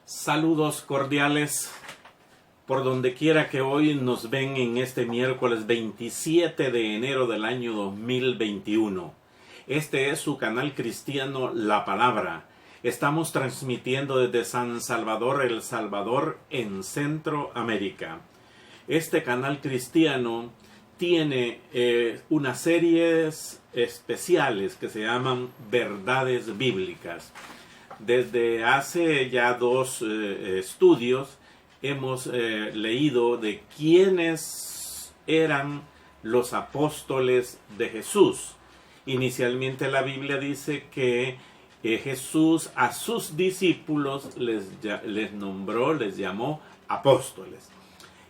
Saludos cordiales por donde quiera que hoy nos ven en este miércoles 27 de enero del año 2021. Este es su canal cristiano La Palabra. Estamos transmitiendo desde San Salvador, El Salvador, en Centroamérica. Este canal cristiano tiene unas series especiales que se llaman Verdades Bíblicas. Desde hace ya dos estudios hemos leído de quiénes eran los apóstoles de Jesús. Inicialmente la Biblia dice que Jesús a sus discípulos les nombró, les llamó apóstoles.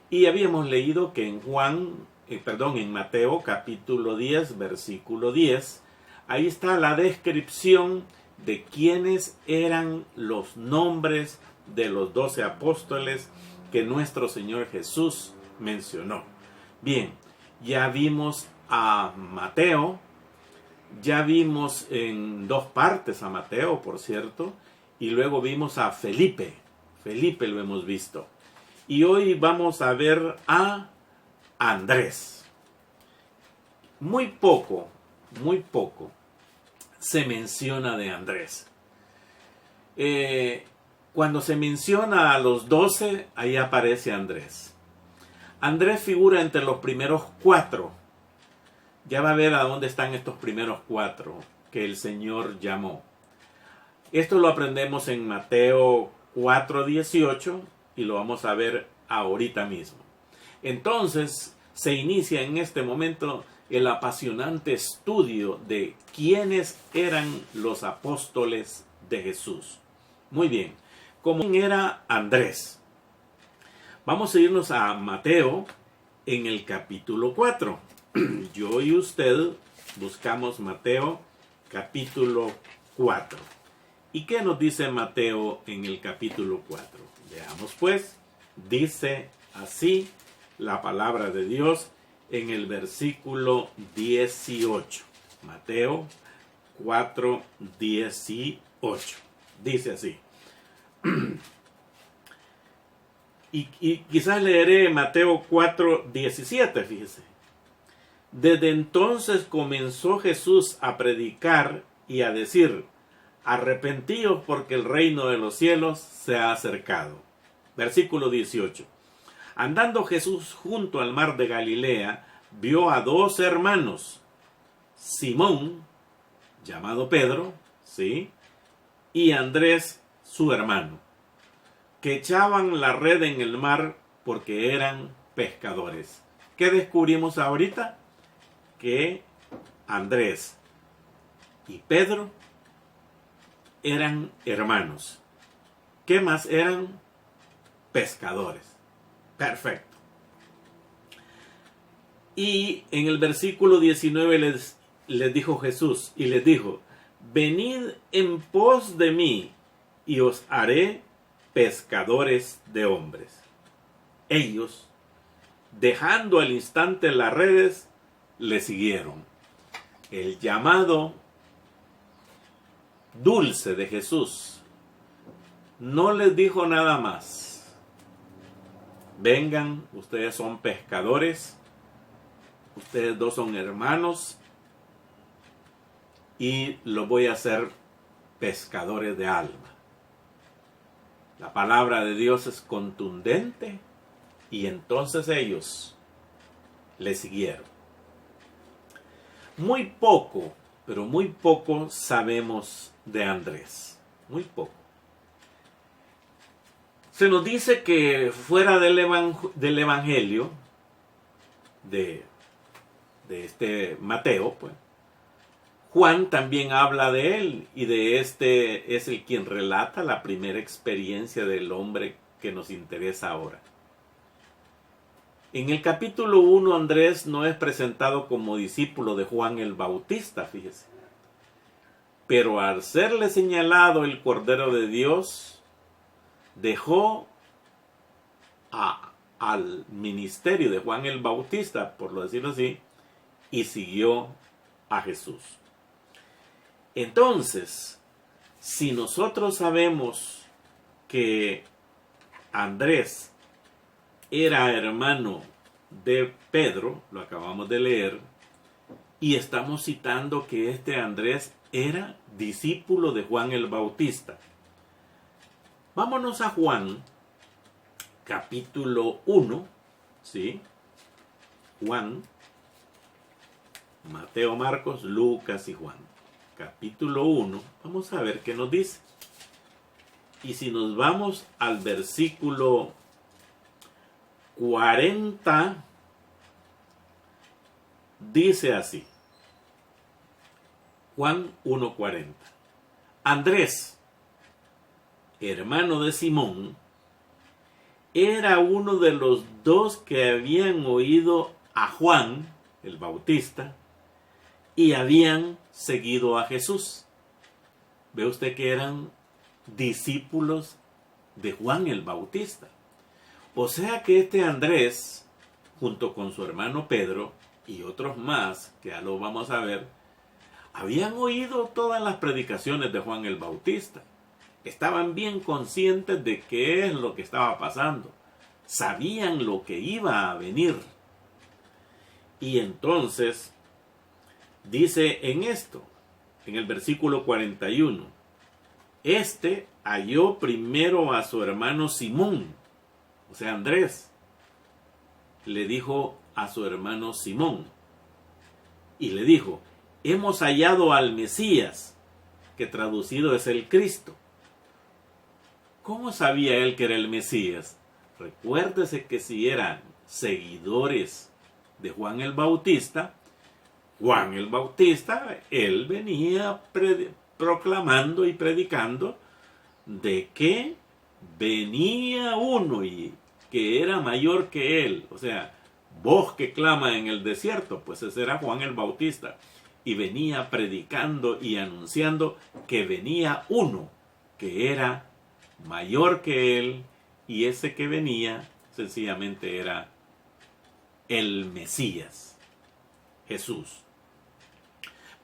Y habíamos leído que en Mateo capítulo 10, versículo 10, ahí está la descripción de quiénes eran los nombres de los 12 apóstoles que nuestro Señor Jesús mencionó. Bien, ya vimos a Mateo, ya vimos en dos partes a Mateo, por cierto, y luego vimos a Felipe. Felipe lo hemos visto. Y hoy vamos a ver a Andrés. Muy poco se menciona de Andrés. Cuando se menciona a los 12, ahí aparece Andrés. Andrés figura entre los primeros 4. Ya va a ver a dónde están estos primeros 4 que el Señor llamó. Esto lo aprendemos en Mateo 4:18 y lo vamos a ver ahorita mismo. Entonces, se inicia en este momento el apasionante estudio de quiénes eran los apóstoles de Jesús. Muy bien, ¿cómo era Andrés? Vamos a irnos a Mateo en el capítulo 4. Yo y usted buscamos Mateo capítulo 4. ¿Y qué nos dice Mateo en el capítulo 4? Veamos pues, dice así la palabra de Dios en el versículo 18. Mateo 4:18. Dice así. Y quizás leeré Mateo 4:17, fíjese. Desde entonces comenzó Jesús a predicar y a decir: arrepentíos porque el reino de los cielos se ha acercado. Versículo 18. Andando Jesús junto al mar de Galilea, vio a 2 hermanos, Simón, llamado Pedro, ¿sí?, y Andrés, su hermano, que echaban la red en el mar porque eran pescadores. ¿Qué descubrimos ahorita? Que Andrés y Pedro eran hermanos. ¿Qué más eran? Pescadores. Perfecto. Y en el versículo 19 les dijo Jesús y les dijo: venid en pos de mí y os haré pescadores de hombres. Ellos, dejando al instante las redes, le siguieron. El llamado dulce de Jesús no les dijo nada más. Vengan, ustedes son pescadores, ustedes 2 son hermanos y los voy a hacer pescadores de alma. La palabra de Dios es contundente y entonces ellos le siguieron. Muy poco, pero muy poco sabemos de Andrés. Muy poco. Se nos dice que fuera del evangelio de este Mateo, pues, Juan también habla de él, y de este es el quien relata la primera experiencia del hombre que nos interesa ahora. En el capítulo 1, Andrés no es presentado como discípulo de Juan el Bautista, fíjese. Pero al serle señalado el Cordero de Dios, dejó al ministerio de Juan el Bautista, por decirlo así, y siguió a Jesús. Entonces, si nosotros sabemos que Andrés era hermano de Pedro, lo acabamos de leer, y estamos citando que este Andrés era discípulo de Juan el Bautista. Vámonos a Juan, capítulo 1, ¿sí? Juan, Mateo, Marcos, Lucas y Juan. Capítulo 1, vamos a ver qué nos dice. Y si nos vamos al versículo 40, dice así. Juan 1:40. Andrés, hermano de Simón, era uno de los dos que habían oído a Juan el Bautista y habían seguido a Jesús. Ve usted que eran discípulos de Juan el Bautista. O sea que este Andrés, junto con su hermano Pedro y otros más, que ya lo vamos a ver, habían oído todas las predicaciones de Juan el Bautista. Estaban bien conscientes de qué es lo que estaba pasando. Sabían lo que iba a venir. Y entonces, dice en esto, en el versículo 41, este halló primero a su hermano Simón, o sea Andrés, le dijo a su hermano Simón, y le dijo, hemos hallado al Mesías, que traducido es el Cristo. ¿Cómo sabía él que era el Mesías? Recuérdese que si eran seguidores de Juan el Bautista, él venía proclamando y predicando de que venía uno y que era mayor que él. O sea, voz que clama en el desierto, pues ese era Juan el Bautista. Y venía predicando y anunciando que venía uno que era mayor que él, y ese que venía sencillamente era el Mesías, Jesús.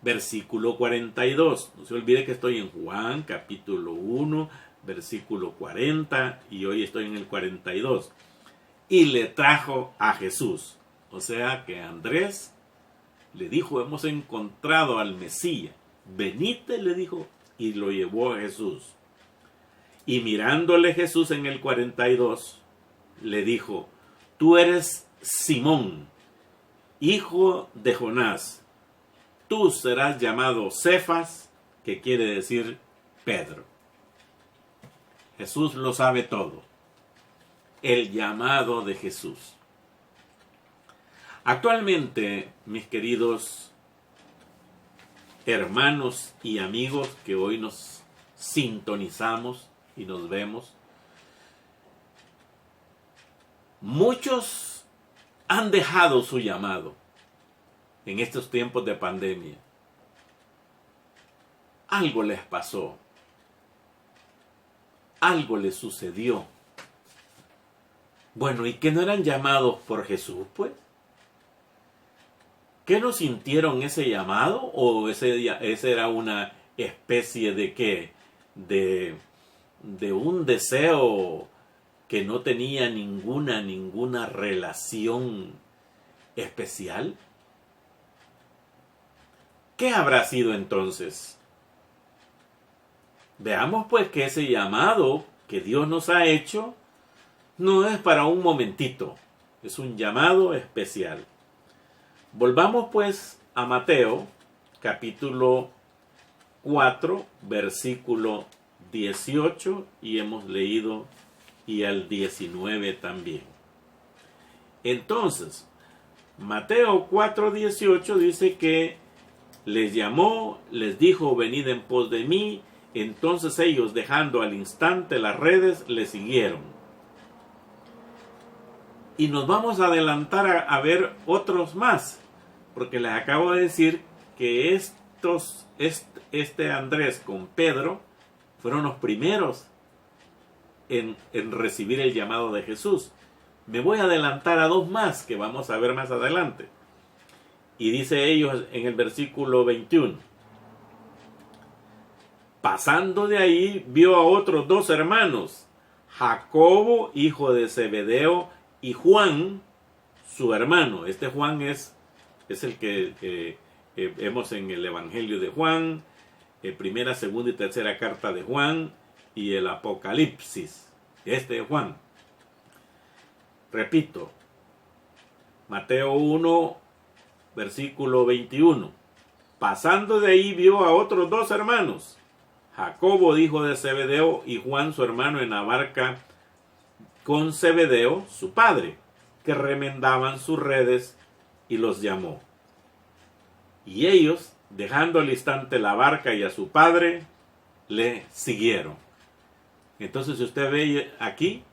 Versículo 42. No se olvide que estoy en Juan capítulo 1, versículo 40, y hoy estoy en el 42. Y le trajo a Jesús. O sea que Andrés le dijo, hemos encontrado al Mesías. Venite, le dijo, y lo llevó a Jesús. Y mirándole Jesús en el 42, le dijo, tú eres Simón, hijo de Jonás. Tú serás llamado Cefas, que quiere decir Pedro. Jesús lo sabe todo. El llamado de Jesús. Actualmente, mis queridos hermanos y amigos que hoy nos sintonizamos y nos vemos, muchos han dejado su llamado en estos tiempos de pandemia. Algo les pasó. Algo les sucedió. Bueno, ¿y que no eran llamados por Jesús, pues? ¿Qué no sintieron ese llamado? ¿O ese era una especie de qué? De un deseo que no tenía ninguna relación especial. ¿Qué habrá sido entonces? Veamos pues que ese llamado que Dios nos ha hecho no es para un momentito, es un llamado especial. Volvamos pues a Mateo, capítulo 4, versículo 18, y hemos leído y al 19 también. Entonces, Mateo 4:18 dice que les llamó, les dijo, venid en pos de mí. Entonces ellos, dejando al instante las redes, le siguieron. Y nos vamos a adelantar a ver otros más, porque les acabo de decir que este Andrés con Pedro fueron los primeros en recibir el llamado de Jesús. Me voy a adelantar a dos más que vamos a ver más adelante. Y dice ellos en el versículo 21. Pasando de ahí, vio a otros dos hermanos, Jacobo, hijo de Zebedeo, y Juan, su hermano. Este Juan es el que vemos en el Evangelio de Juan, primera, segunda y tercera carta de Juan, y el Apocalipsis. Este es Juan. Repito, Mateo 1, versículo 21. Pasando de ahí vio a otros dos hermanos, Jacobo, hijo de Zebedeo, y Juan, su hermano, en la barca con Zebedeo, su padre, que remendaban sus redes, y los llamó. Y ellos, dejando al instante la barca y a su padre, le siguieron. Entonces, si usted ve aquí,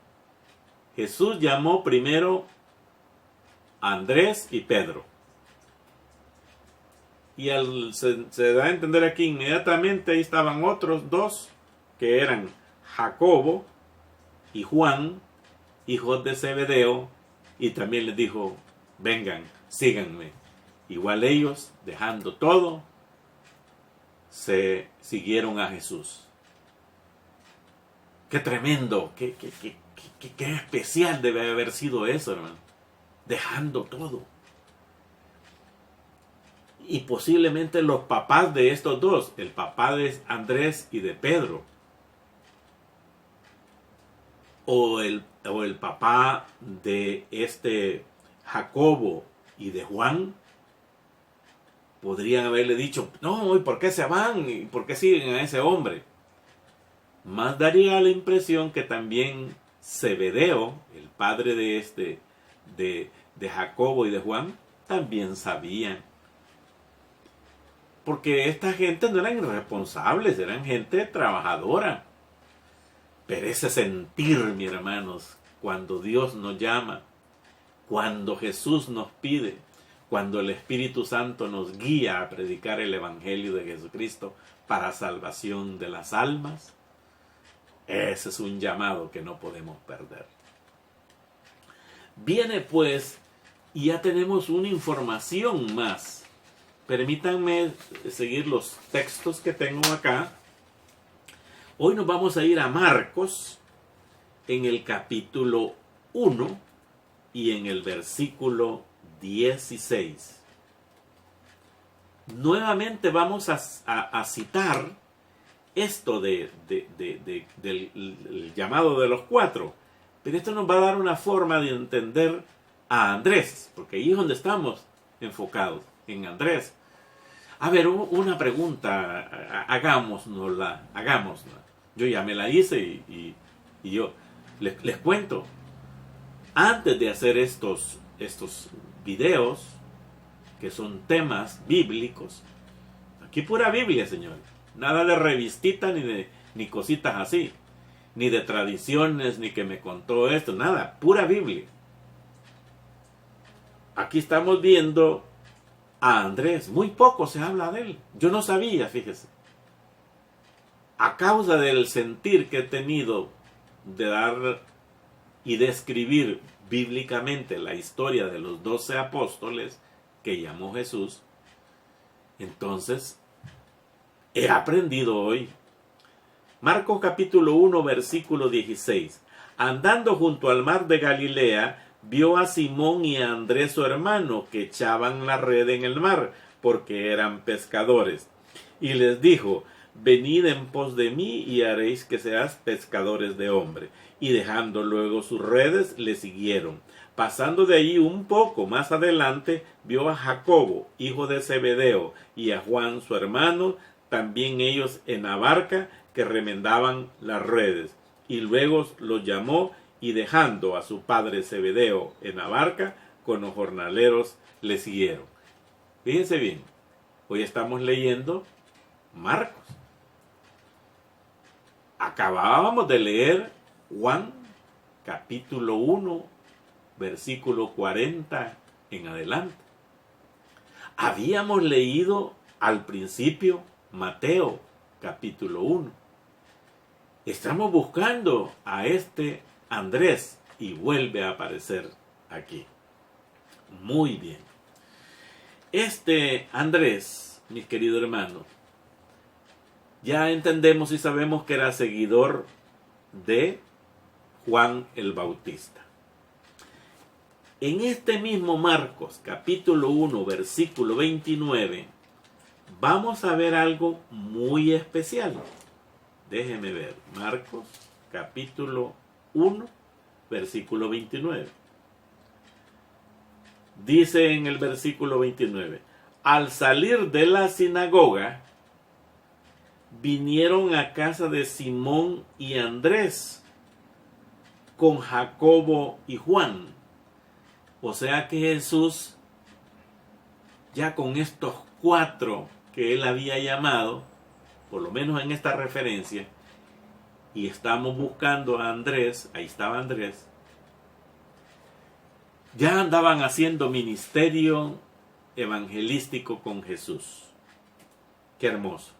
Jesús llamó primero a Andrés y Pedro. Y se da a entender aquí inmediatamente, ahí estaban otros dos, que eran Jacobo y Juan, hijos de Zebedeo, y también les dijo, vengan, síganme. Igual ellos, dejando todo, se siguieron a Jesús. Qué tremendo, qué especial debe haber sido eso, hermano. Dejando todo. Y posiblemente los papás de estos dos, el papá de Andrés y de Pedro, o el papá de este Jacobo y de Juan, podrían haberle dicho, no, ¿y por qué se van? ¿Y por qué siguen a ese hombre? Más daría la impresión que también Zebedeo, el padre de Jacobo y de Juan, también sabían. Porque esta gente no eran irresponsables, eran gente trabajadora. Pero ese sentir, mis hermanos, cuando Dios nos llama, cuando Jesús nos pide, cuando el Espíritu Santo nos guía a predicar el Evangelio de Jesucristo para salvación de las almas, ese es un llamado que no podemos perder. Viene pues, y ya tenemos una información más. Permítanme seguir los textos que tengo acá. Hoy nos vamos a ir a Marcos en el capítulo 1 y en el versículo 16. Nuevamente vamos a citar esto del llamado de los cuatro. Pero esto nos va a dar una forma de entender a Andrés, porque ahí es donde estamos enfocados, en Andrés. A ver, una pregunta, hagámosla. Yo ya me la hice y yo les cuento. Antes de hacer estos videos, que son temas bíblicos, aquí pura Biblia, señores. Nada de revistita ni cositas así. Ni de tradiciones, ni que me contó esto, nada. Pura Biblia. Aquí estamos viendo a Andrés. Muy poco se habla de él. Yo no sabía, fíjese. A causa del sentir que he tenido de dar y de escribir bíblicamente la historia de los 12 apóstoles que llamó Jesús, entonces he aprendido hoy. Marcos capítulo 1 versículo 16. Andando junto al mar de Galilea, vio a Simón y a Andrés su hermano, que echaban la red en el mar, porque eran pescadores. Y les dijo, venid en pos de mí, y haréis que seáis pescadores de hombres. Y dejando luego sus redes, le siguieron. Pasando de allí un poco más adelante, vio a Jacobo, hijo de Zebedeo, y a Juan su hermano, también ellos en la barca, que remendaban las redes. Y luego los llamó, y dejando a su padre Zebedeo en la barca, con los jornaleros le siguieron. Fíjense bien, hoy estamos leyendo Marcos. Acabábamos de leer Juan capítulo 1, versículo 40 en adelante. Habíamos leído al principio Mateo capítulo 1. Estamos buscando a este Andrés y vuelve a aparecer aquí. Muy bien. Este Andrés, mis queridos hermanos, ya entendemos y sabemos que era seguidor de Juan el Bautista. En este mismo Marcos, capítulo 1, versículo 29, vamos a ver algo muy especial. Déjeme ver, Marcos, capítulo 1, versículo 29. Dice en el versículo 29, al salir de la sinagoga, vinieron a casa de Simón y Andrés, con Jacobo y Juan. O sea que Jesús, ya con estos 4 que él había llamado, por lo menos en esta referencia, y estamos buscando a Andrés, ahí estaba Andrés, ya andaban haciendo ministerio evangelístico con Jesús. Qué hermoso.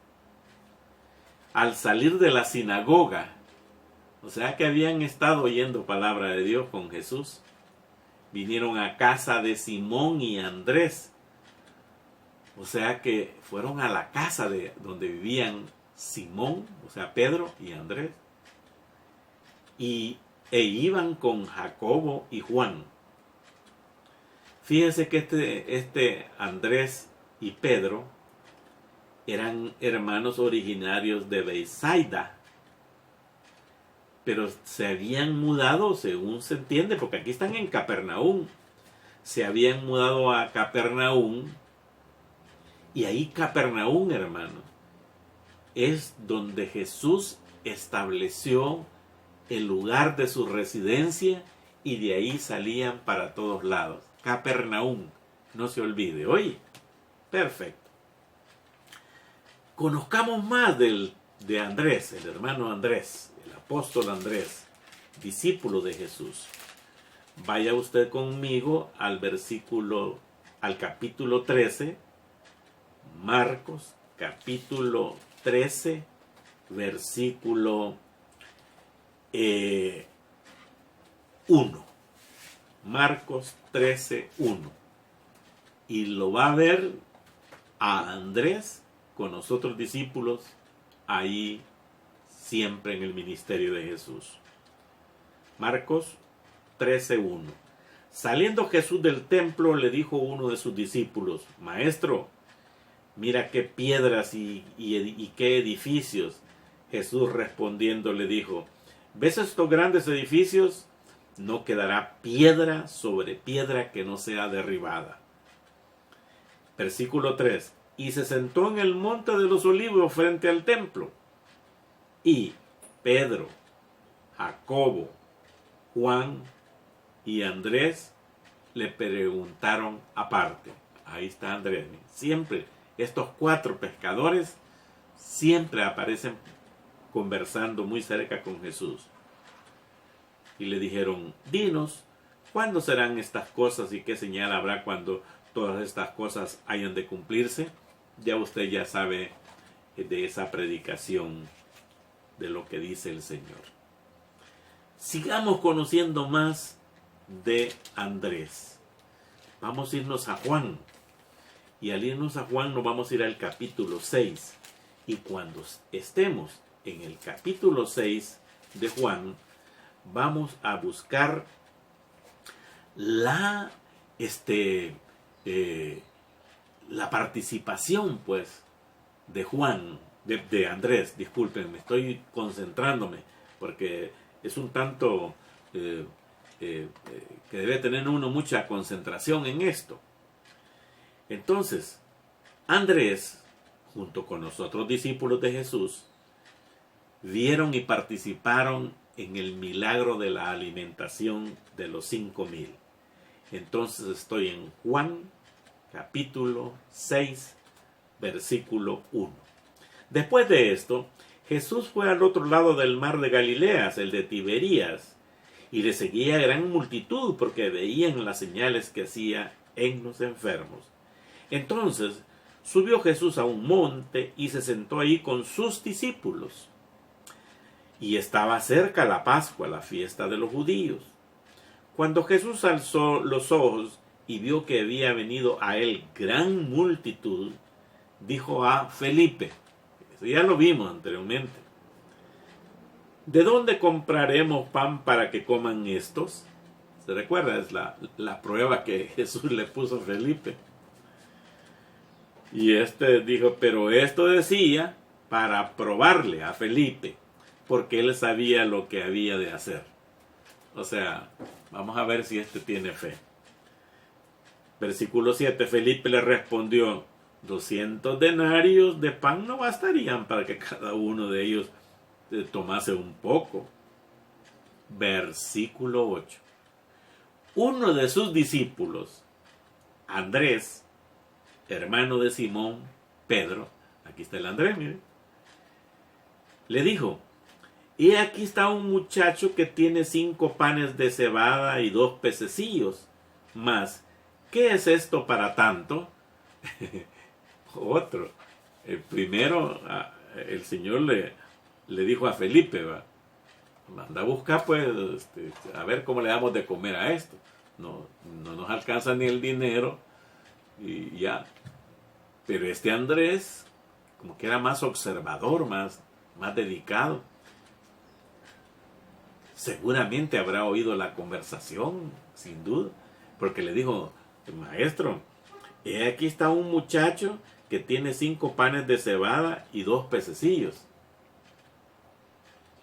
Al salir de la sinagoga, o sea que habían estado oyendo palabra de Dios con Jesús, vinieron a casa de Simón y Andrés. O sea que fueron a la casa de donde vivían Simón, o sea Pedro y Andrés, e iban con Jacobo y Juan. Fíjense que este Andrés y Pedro eran hermanos originarios de Betsaida, pero se habían mudado, según se entiende, porque aquí están en Capernaum, se habían mudado a Capernaum, y ahí Capernaum, hermano, es donde Jesús estableció el lugar de su residencia, y de ahí salían para todos lados. Capernaum, no se olvide. Oye, perfecto. Conozcamos más de Andrés, el hermano Andrés, el apóstol Andrés, discípulo de Jesús. Vaya usted conmigo al capítulo 13, Marcos, capítulo 13, versículo 1. Marcos 13, 1. Y lo va a ver a Andrés con los otros discípulos ahí siempre en el ministerio de Jesús. Marcos 13, 1. Saliendo Jesús del templo, le dijo uno de sus discípulos: Maestro, mira qué piedras y qué edificios. Jesús respondiendo le dijo: ¿Ves estos grandes edificios? No quedará piedra sobre piedra que no sea derribada. Versículo 3. Y se sentó en el monte de los olivos frente al templo. Y Pedro, Jacobo, Juan y Andrés le preguntaron aparte. Ahí está Andrés. Siempre estos 4 pescadores siempre aparecen conversando muy cerca con Jesús. Y le dijeron: dinos, ¿cuándo serán estas cosas y qué señal habrá cuando todas estas cosas hayan de cumplirse? Ya usted ya sabe de esa predicación, de lo que dice el Señor. Sigamos conociendo más de Andrés. Vamos a irnos a Juan. Y al irnos a Juan nos vamos a ir al capítulo 6. Y cuando estemos en el capítulo 6 de Juan, vamos a buscar la participación, pues, de Juan, de Andrés, disculpen, me estoy concentrándome, porque es un tanto que debe tener uno mucha concentración en esto. Entonces, Andrés, junto con los otros discípulos de Jesús, vieron y participaron en el milagro de la alimentación de los 5,000. Entonces estoy en Juan, capítulo 6, versículo 1. Después de esto, Jesús fue al otro lado del mar de Galileas, el de Tiberías, y le seguía gran multitud porque veían las señales que hacía en los enfermos. Entonces subió Jesús a un monte y se sentó ahí con sus discípulos. Y estaba cerca la Pascua, la fiesta de los judíos. Cuando Jesús alzó los ojos y vio que había venido a él gran multitud, dijo a Felipe, eso ya lo vimos anteriormente: ¿de dónde compraremos pan para que coman estos? ¿Se recuerda? Es la prueba que Jesús le puso a Felipe. Y este dijo, pero esto decía para probarle a Felipe, porque él sabía lo que había de hacer. O sea, vamos a ver si este tiene fe. Versículo 7, Felipe le respondió, 200 denarios de pan no bastarían para que cada uno de ellos tomase un poco. Versículo 8. Uno de sus discípulos, Andrés, hermano de Simón, Pedro, aquí está el Andrés, mire, le dijo, y aquí está un muchacho que tiene 5 panes de cebada y 2 pececillos, mas, ¿qué es esto para tanto? Otro, el primero, el Señor le dijo a Felipe, va, manda a buscar pues, a ver cómo le damos de comer a esto. No nos alcanza ni el dinero y ya. Pero este Andrés, como que era más observador, más dedicado. Seguramente habrá oído la conversación, sin duda, porque le dijo, maestro, aquí está un muchacho que tiene 5 panes de cebada y 2 pececillos.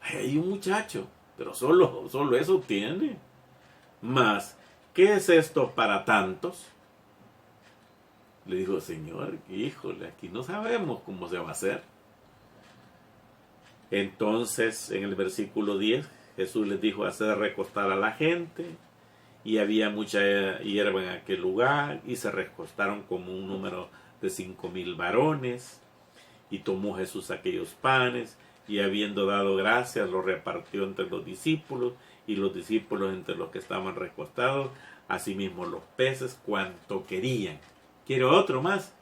Hay un muchacho, pero solo eso tiene. Mas, ¿qué es esto para tantos? Le dijo, Señor, híjole, aquí no sabemos cómo se va a hacer. Entonces, en el versículo 10, Jesús les dijo hacer recostar a la gente, y había mucha hierba en aquel lugar, y se recostaron como un número de 5,000 varones, y tomó Jesús aquellos panes, y habiendo dado gracias, los repartió entre los discípulos, y los discípulos entre los que estaban recostados, asimismo los peces, cuanto querían. ¿Quiere otro más?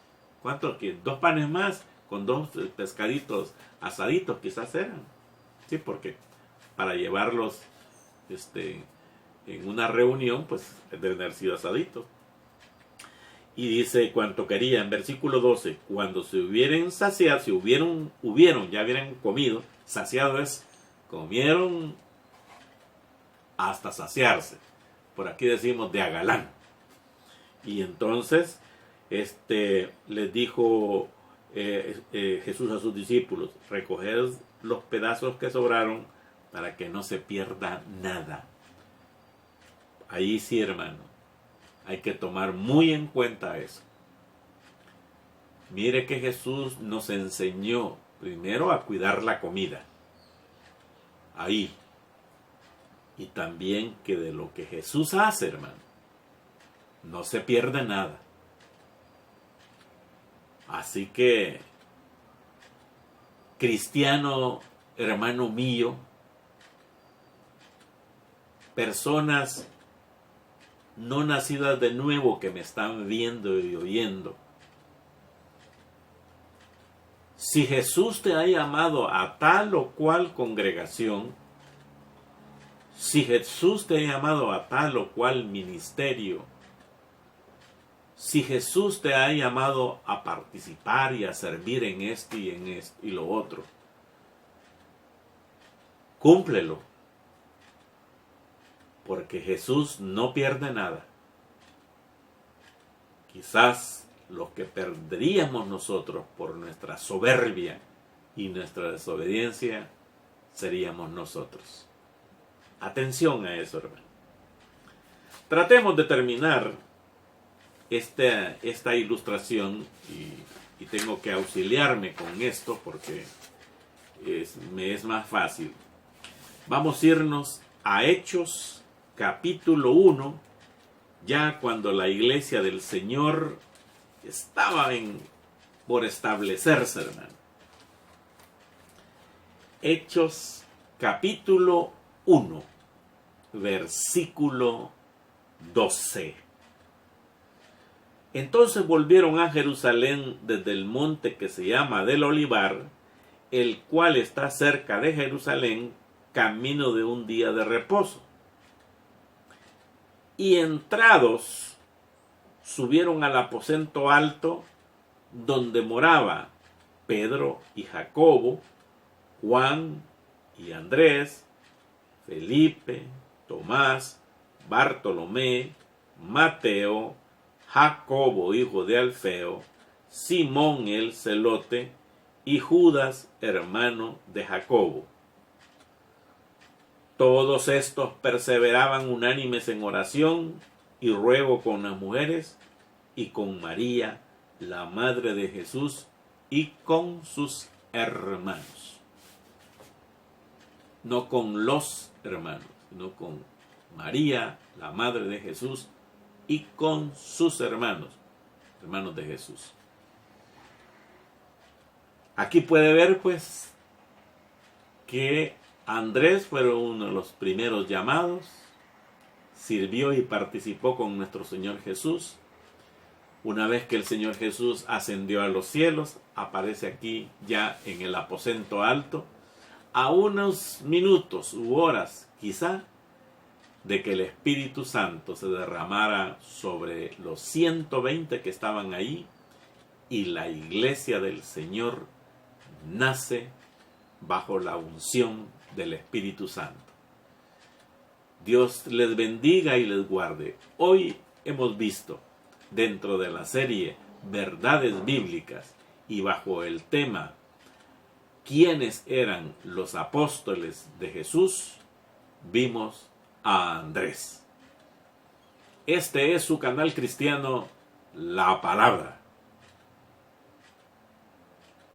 ¿Cuánto? 2 panes más, con 2 pescaditos asaditos quizás eran. Sí, porque para llevarlos en una reunión, pues deben haber sido asaditos. Y dice cuanto querían, versículo 12, cuando se hubieran saciado, si ya hubieran comido, saciado es, comieron hasta saciarse. Por aquí decimos de agalán. Y entonces, les dijo Jesús a sus discípulos, recoged los pedazos que sobraron para que no se pierda nada. Ahí sí, hermano, hay que tomar muy en cuenta eso. Mire que Jesús nos enseñó primero a cuidar la comida. Ahí. Y también que de lo que Jesús hace, hermano, no se pierde nada. Así que, cristiano, hermano mío, personas no nacidas de nuevo que me están viendo y oyendo, si Jesús te ha llamado a tal o cual congregación, si Jesús te ha llamado a tal o cual ministerio, si Jesús te ha llamado a participar y a servir en esto y lo otro, cúmplelo. Porque Jesús no pierde nada. Quizás lo que perderíamos nosotros por nuestra soberbia y nuestra desobediencia seríamos nosotros. Atención a eso, hermano. Tratemos de terminar esta ilustración y tengo que auxiliarme con esto porque me es más fácil. Vamos a irnos a Hechos capítulo 1, ya cuando la iglesia del Señor estaba por establecerse, hermano. Hechos capítulo 1, versículo 12. Entonces volvieron a Jerusalén desde el monte que se llama del Olivar, el cual está cerca de Jerusalén, camino de un día de reposo. Y entrados, subieron al aposento alto, donde moraba Pedro y Jacobo, Juan y Andrés, Felipe, Tomás, Bartolomé, Mateo, Jacobo, hijo de Alfeo, Simón el celote y Judas, hermano de Jacobo. Todos estos perseveraban unánimes en oración y ruego con las mujeres y con María, la madre de Jesús, y con sus hermanos. No con los hermanos, sino con María, la madre de Jesús, y con sus hermanos, hermanos de Jesús. Aquí puede ver pues que Andrés fue uno de los primeros llamados, sirvió y participó con nuestro Señor Jesús. Una vez que el Señor Jesús ascendió a los cielos, aparece aquí ya en el aposento alto, a unos minutos u horas quizá de que el Espíritu Santo se derramara sobre los 120 que estaban ahí, y la iglesia del Señor nace bajo la unción del Espíritu Santo. Dios les bendiga y les guarde. Hoy hemos visto, dentro de la serie Verdades Bíblicas y bajo el tema ¿quiénes eran los apóstoles de Jesús?, vimos a Andrés. Este es su canal cristiano, La Palabra.